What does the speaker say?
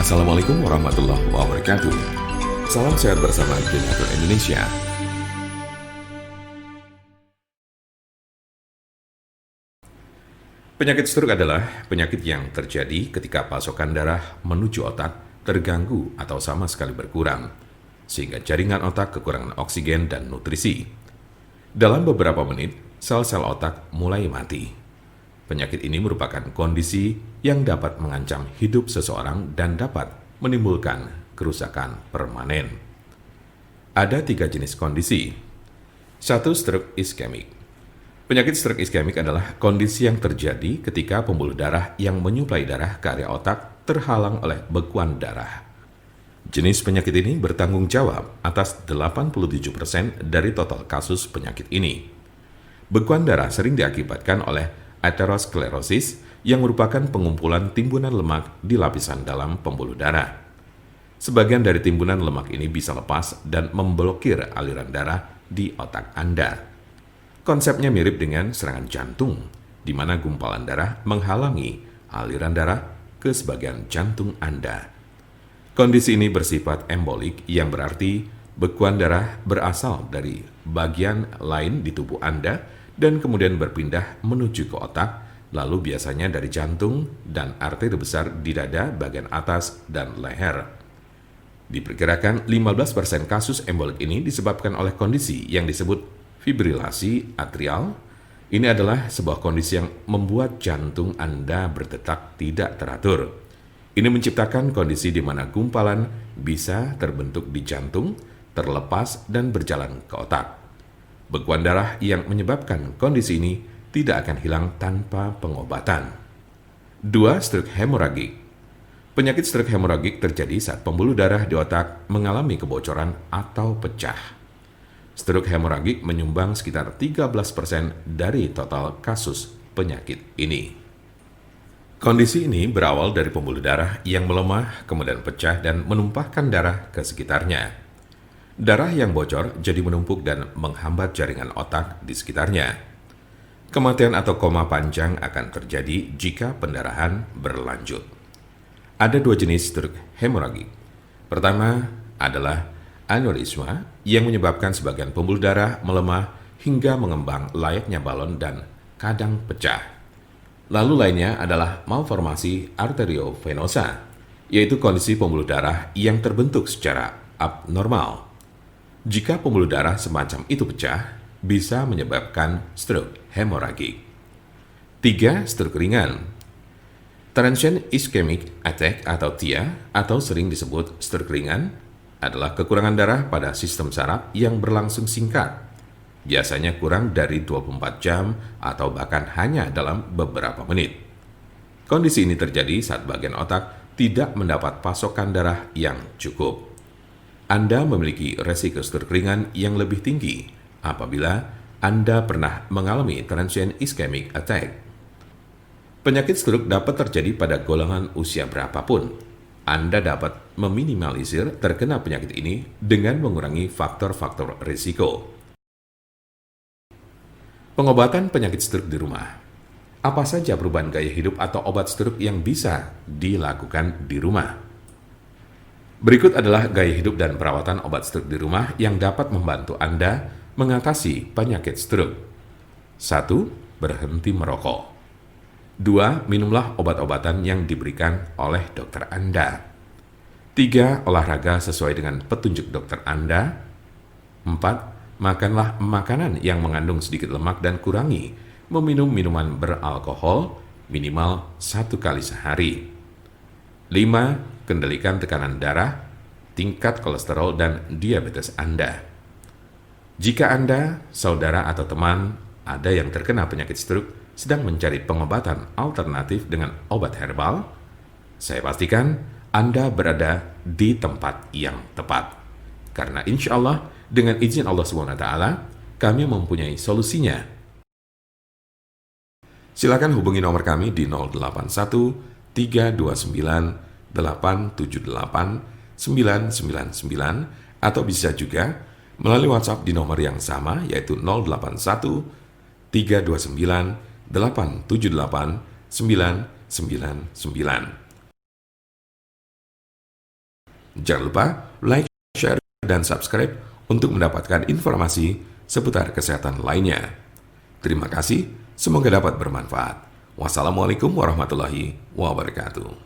Assalamualaikum warahmatullahi wabarakatuh. Salam sehat bersama Generator Indonesia. Penyakit stroke adalah penyakit yang terjadi ketika pasokan darah menuju otak terganggu atau sama sekali berkurang, sehingga jaringan otak kekurangan oksigen dan nutrisi. Dalam beberapa menit, sel-sel otak mulai mati. Penyakit ini merupakan kondisi yang dapat mengancam hidup seseorang dan dapat menimbulkan kerusakan permanen. Ada 3 jenis kondisi. 1. Stroke iskemik. Penyakit stroke iskemik adalah kondisi yang terjadi ketika pembuluh darah yang menyuplai darah ke area otak terhalang oleh bekuan darah. Jenis penyakit ini bertanggung jawab atas 87% dari total kasus penyakit ini. Bekuan darah sering diakibatkan oleh aterosklerosis yang merupakan pengumpulan timbunan lemak di lapisan dalam pembuluh darah. Sebagian dari timbunan lemak ini bisa lepas dan memblokir aliran darah di otak Anda. Konsepnya mirip dengan serangan jantung, di mana gumpalan darah menghalangi aliran darah ke sebagian jantung Anda. Kondisi ini bersifat embolik, yang berarti bekuan darah berasal dari bagian lain di tubuh Anda dan kemudian berpindah menuju ke otak, lalu biasanya dari jantung dan arteri besar di dada bagian atas dan leher. Diperkirakan 15% kasus embolik ini disebabkan oleh kondisi yang disebut fibrilasi atrial. Ini adalah sebuah kondisi yang membuat jantung Anda berdetak tidak teratur. Ini menciptakan kondisi di mana gumpalan bisa terbentuk di jantung, terlepas dan berjalan ke otak. Bekuan darah yang menyebabkan kondisi ini tidak akan hilang tanpa pengobatan. 2. Stroke hemoragik. Penyakit stroke hemoragik terjadi saat pembuluh darah di otak mengalami kebocoran atau pecah. Stroke hemoragik menyumbang sekitar 13% dari total kasus penyakit ini. Kondisi ini berawal dari pembuluh darah yang melemah, kemudian pecah dan menumpahkan darah ke sekitarnya. Darah yang bocor jadi menumpuk dan menghambat jaringan otak di sekitarnya. Kematian atau koma panjang akan terjadi jika pendarahan berlanjut. Ada 2 jenis stroke hemoragik. Pertama adalah aneurisma yang menyebabkan sebagian pembuluh darah melemah hingga mengembang layaknya balon dan kadang pecah. Lalu lainnya adalah malformasi arteriovenosa, yaitu kondisi pembuluh darah yang terbentuk secara abnormal. Jika pembuluh darah semacam itu pecah, bisa menyebabkan stroke hemoragik. 3. Stroke ringan. Transient ischemic attack atau TIA, atau sering disebut stroke ringan, adalah kekurangan darah pada sistem saraf yang berlangsung singkat, biasanya kurang dari 24 jam atau bahkan hanya dalam beberapa menit. Kondisi ini terjadi saat bagian otak tidak mendapat pasokan darah yang cukup. Anda memiliki resiko stroke ringan yang lebih tinggi apabila Anda pernah mengalami transient ischemic attack. Penyakit stroke dapat terjadi pada golongan usia berapapun. Anda dapat meminimalisir terkena penyakit ini dengan mengurangi faktor-faktor risiko. Pengobatan penyakit stroke di rumah. Apa saja perubahan gaya hidup atau obat stroke yang bisa dilakukan di rumah? Berikut adalah gaya hidup dan perawatan obat stroke di rumah yang dapat membantu Anda mengatasi penyakit stroke. 1. Berhenti merokok. 2. Minumlah obat-obatan yang diberikan oleh dokter Anda. 3. Olahraga sesuai dengan petunjuk dokter Anda. 4. Makanlah makanan yang mengandung sedikit lemak dan kurangi meminum minuman beralkohol minimal 1 kali sehari. 5. Kendalikan tekanan darah, tingkat kolesterol, dan diabetes Anda. Jika Anda, saudara, atau teman ada yang terkena penyakit stroke sedang mencari pengobatan alternatif dengan obat herbal, saya pastikan Anda berada di tempat yang tepat. Karena insya Allah, dengan izin Allah SWT, kami mempunyai solusinya. Silakan hubungi nomor kami di 081 329 878 999 atau bisa juga melalui WhatsApp di nomor yang sama yaitu 081 329 878 999. Jangan lupa like, share, dan subscribe untuk mendapatkan informasi seputar kesehatan lainnya. Terima kasih, semoga dapat bermanfaat. Wassalamualaikum warahmatullahi wabarakatuh.